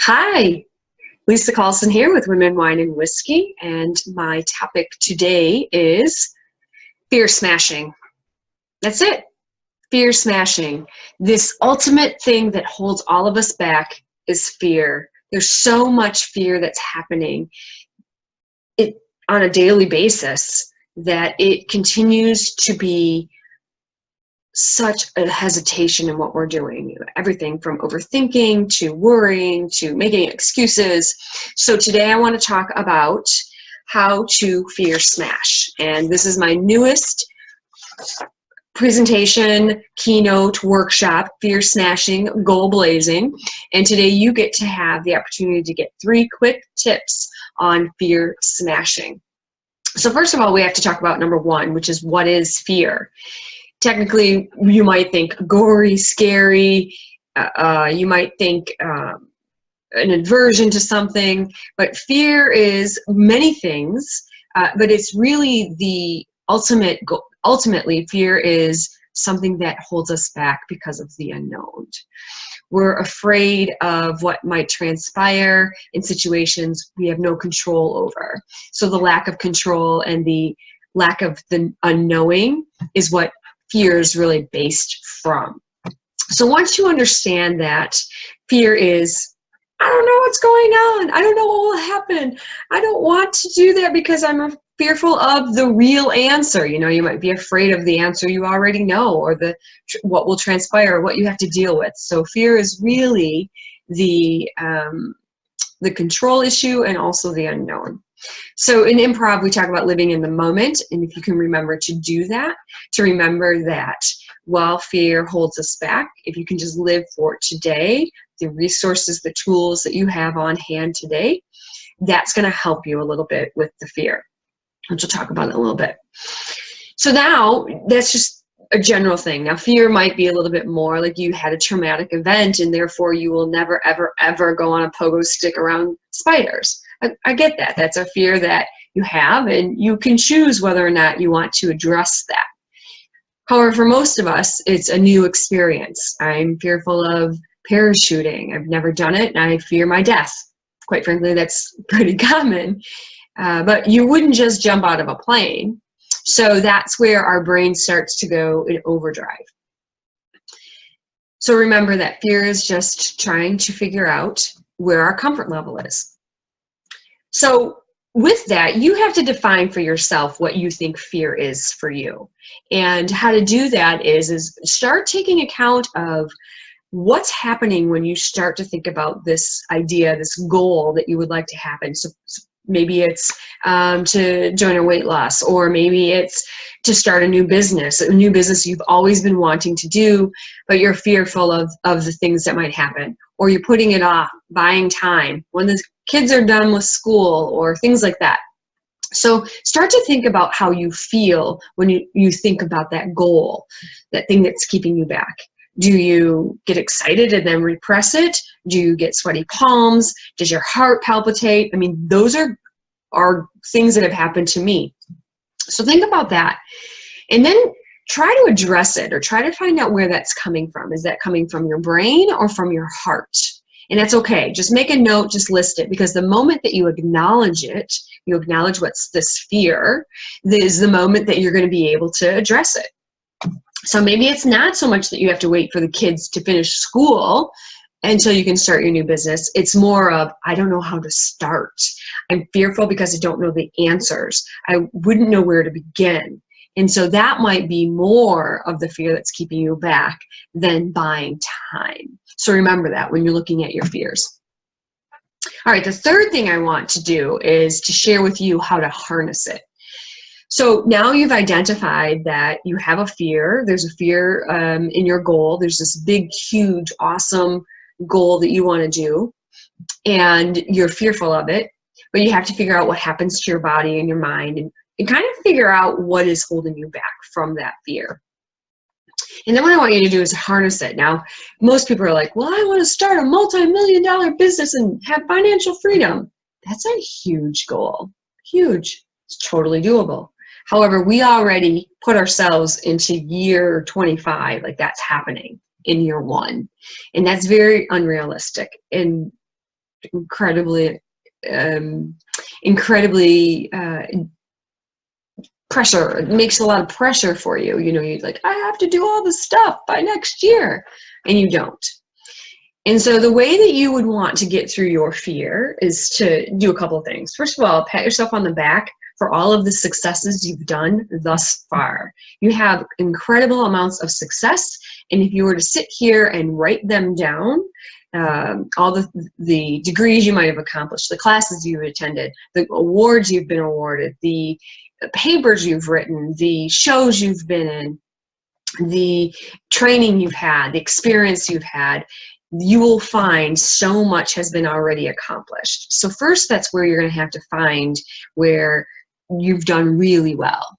Hi, Lisa Carlson here with Women, Wine, and Whiskey, and my topic today is fear smashing. That's it, fear smashing. This ultimate thing that holds all of us back is fear. There's so much fear that's happening on a daily basis that it continues to be such a hesitation in what we're doing. Everything from overthinking to worrying to making excuses. So today I want to talk about how to fear smash. And this is my newest presentation, keynote, workshop, fear smashing, goal blazing. And today you get to have the opportunity to get 3 quick tips on fear smashing. So first of all, we have to talk about number 1, which is what is fear? Technically, you might think gory, scary, you might think an aversion to something, but fear is many things, but it's really the ultimate goal. Ultimately, fear is something that holds us back because of the unknown. We're afraid of what might transpire in situations we have no control over. So the lack of control and the lack of the unknowing is what fear is really based from. So once you understand that fear is, I don't know what's going on, I don't know what will happen, I don't want to do that because I'm fearful of the real answer. You know, you might be afraid of the answer you already know, or what will transpire, what you have to deal with. So fear is really the control issue and also the unknown. So in improv, we talk about living in the moment, and if you can remember to do that, to remember that while fear holds us back, if you can just live for today, the resources, the tools that you have on hand today, that's going to help you a little bit with the fear, which we'll talk about in a little bit. So now, that's just a general thing. Now, fear might be a little bit more like you had a traumatic event, and therefore you will never, ever, ever go on a pogo stick around spiders. I get that. That's a fear that you have, and you can choose whether or not you want to address that. However, for most of us, it's a new experience. I'm fearful of parachuting. I've never done it, and I fear my death. Quite frankly, that's pretty common. But you wouldn't just jump out of a plane. So that's where our brain starts to go in overdrive. So remember that fear is just trying to figure out where our comfort level is. So with that, you have to define for yourself what you think fear is for you. And how to do that is start taking account of what's happening when you start to think about this idea, this goal that you would like to happen. So maybe it's to join a weight loss, or maybe it's to start a new business you've always been wanting to do, but you're fearful of the things that might happen, or you're putting it off, buying time when the kids are done with school, or things like that. So start to think about how you feel when you think about that goal, that thing that's keeping you back. Do you get excited and then repress it? Do you get sweaty palms? Does your heart palpitate? I mean, those are things that have happened to me. So think about that. And then try to address it, or try to find out where that's coming from. Is that coming from your brain or from your heart? And that's okay. Just make a note, just list it, because the moment that you acknowledge it, you acknowledge what's this fear, is the moment that you're going to be able to address it. So maybe it's not so much that you have to wait for the kids to finish school until you can start your new business. It's more of, I don't know how to start. I'm fearful because I don't know the answers. I wouldn't know where to begin. And so that might be more of the fear that's keeping you back than buying time. So remember that when you're looking at your fears. All right, the third thing I want to do is to share with you how to harness it. So now you've identified that you have a fear. There's a fear in your goal. There's this big, huge, awesome goal that you want to do, and you're fearful of it, but you have to figure out what happens to your body and your mind, and kind of figure out what is holding you back from that fear. And then what I want you to do is harness it. Now, most people are like, well, I want to start a multi-million-dollar business and have financial freedom. That's a huge goal. Huge. It's totally doable. However, we already put ourselves into year 25, like that's happening in year 1. And that's very unrealistic. And incredibly pressure. It makes a lot of pressure for you. You know, you're like, I have to do all this stuff by next year, and you don't. And so the way that you would want to get through your fear is to do a couple of things. First of all, pat yourself on the back for all of the successes you've done thus far. You have incredible amounts of success, and if you were to sit here and write them down, all the degrees you might have accomplished, the classes you've attended, the awards you've been awarded, the papers you've written, the shows you've been in, the training you've had, the experience you've had, you will find so much has been already accomplished. So first, that's where you're going to have to find where you've done really well.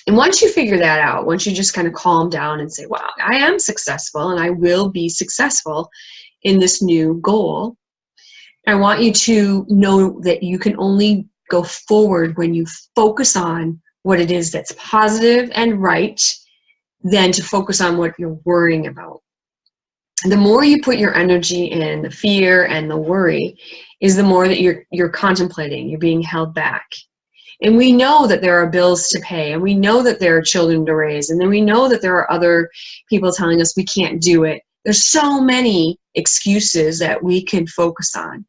And once you figure that out, once you just kind of calm down and say, wow, I am successful and I will be successful in this new goal, I want you to know that you can only go forward when you focus on what it is that's positive and right, than to focus on what you're worrying about. The more you put your energy in the fear and the worry is the more that you're contemplating, you're being held back. And we know that there are bills to pay, and we know that there are children to raise, and then we know that there are other people telling us we can't do it. There's so many excuses that we can focus on.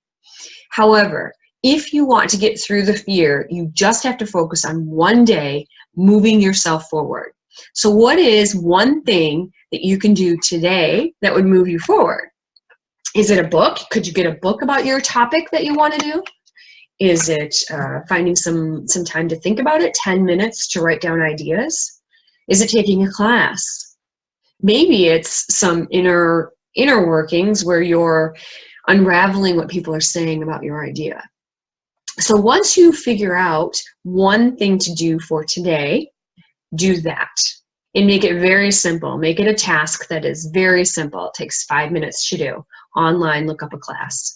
However, if you want to get through the fear, you just have to focus on one day moving yourself forward. So what is one thing that you can do today that would move you forward? Is it a book? Could you get a book about your topic that you want to do? Is it finding some time to think about it, 10 minutes to write down ideas? Is it taking a class? Maybe it's some inner workings where you're unraveling what people are saying about your idea. So once you figure out one thing to do for today, do that. And make it very simple. Make it a task that is very simple. It takes 5 minutes to do. Online, look up a class.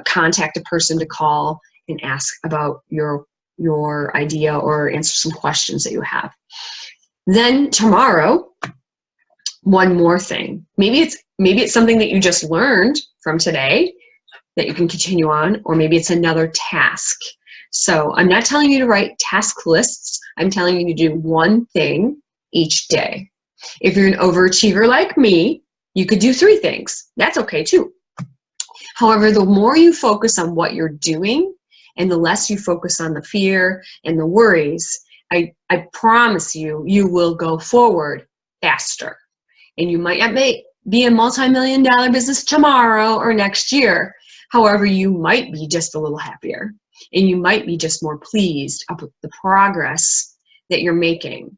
Contact a person to call and ask about your idea or answer some questions that you have. Then tomorrow, one more thing. Maybe it's something that you just learned from today that you can continue on, or maybe it's another task. So I'm not telling you to write task lists. I'm telling you to do one thing each day. If you're an overachiever like me, you could do 3 things. That's okay too. However, the more you focus on what you're doing and the less you focus on the fear and the worries, I promise you, you will go forward faster. And you might not be a multi-million-dollar business tomorrow or next year. However, you might be just a little happier, and you might be just more pleased with the progress that you're making.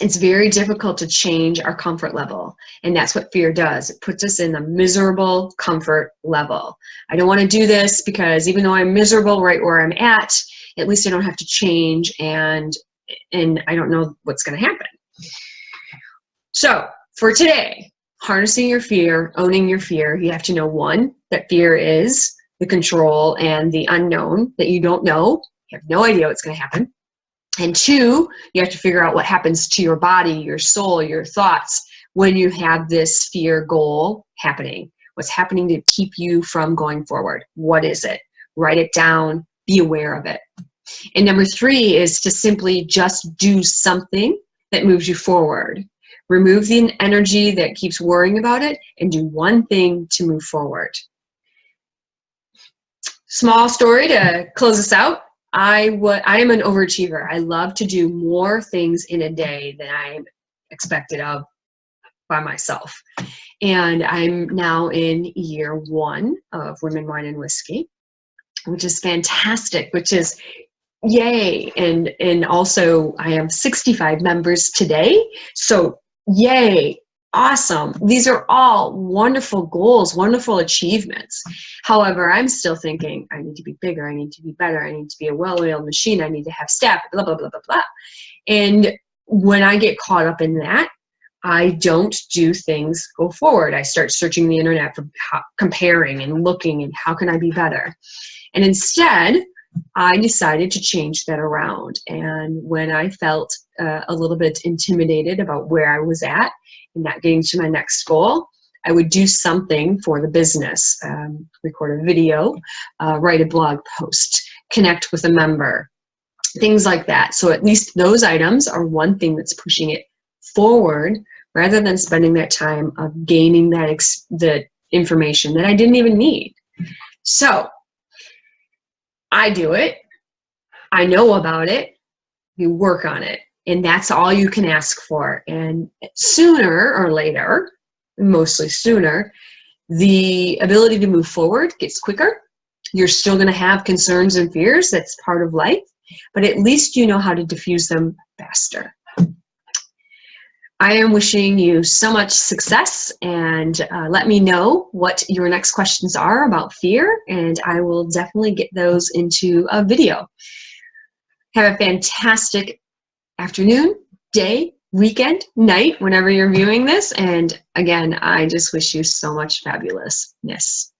It's very difficult to change our comfort level, and that's what fear does. It puts us in a miserable comfort level. I don't want to do this because even though I'm miserable right where I'm at least I don't have to change, and I don't know what's going to happen. So for today, harnessing your fear, owning your fear, you have to know, 1, that fear is the control and the unknown, that you don't know. You have no idea what's going to happen. And 2, you have to figure out what happens to your body, your soul, your thoughts when you have this fear goal happening. What's happening to keep you from going forward? What is it? Write it down. Be aware of it. And number 3 is to simply just do something that moves you forward. Remove the energy that keeps worrying about it and do one thing to move forward. Small story to close us out. I am an overachiever. I love to do more things in a day than I'm expected of by myself. And I'm now in year 1 of Women, Wine, and Whiskey, which is fantastic, which is yay. And also I have 65 members today. So yay. Awesome. These are all wonderful goals, wonderful achievements. However, I'm still thinking I need to be bigger. I need to be better. I need to be a well-oiled machine. I need to have staff, blah, blah, blah, blah, blah. And when I get caught up in that, I don't do things go forward. I start searching the internet for comparing and looking and how can I be better? And instead, I decided to change that around. And when I felt a little bit intimidated about where I was at and not getting to my next goal, I would do something for the business, record a video, write a blog post, connect with a member, things like that. So at least those items are one thing that's pushing it forward rather than spending that time of gaining that the information that I didn't even need. So I do it. I know about it. You work on it. And that's all you can ask for. And sooner or later, mostly sooner, the ability to move forward gets quicker. You're still going to have concerns and fears. That's part of life. But at least you know how to diffuse them faster. I am wishing you so much success, and let me know what your next questions are about fear, and I will definitely get those into a video. Have a fantastic afternoon, day, weekend, night, whenever you're viewing this, and again, I just wish you so much fabulousness.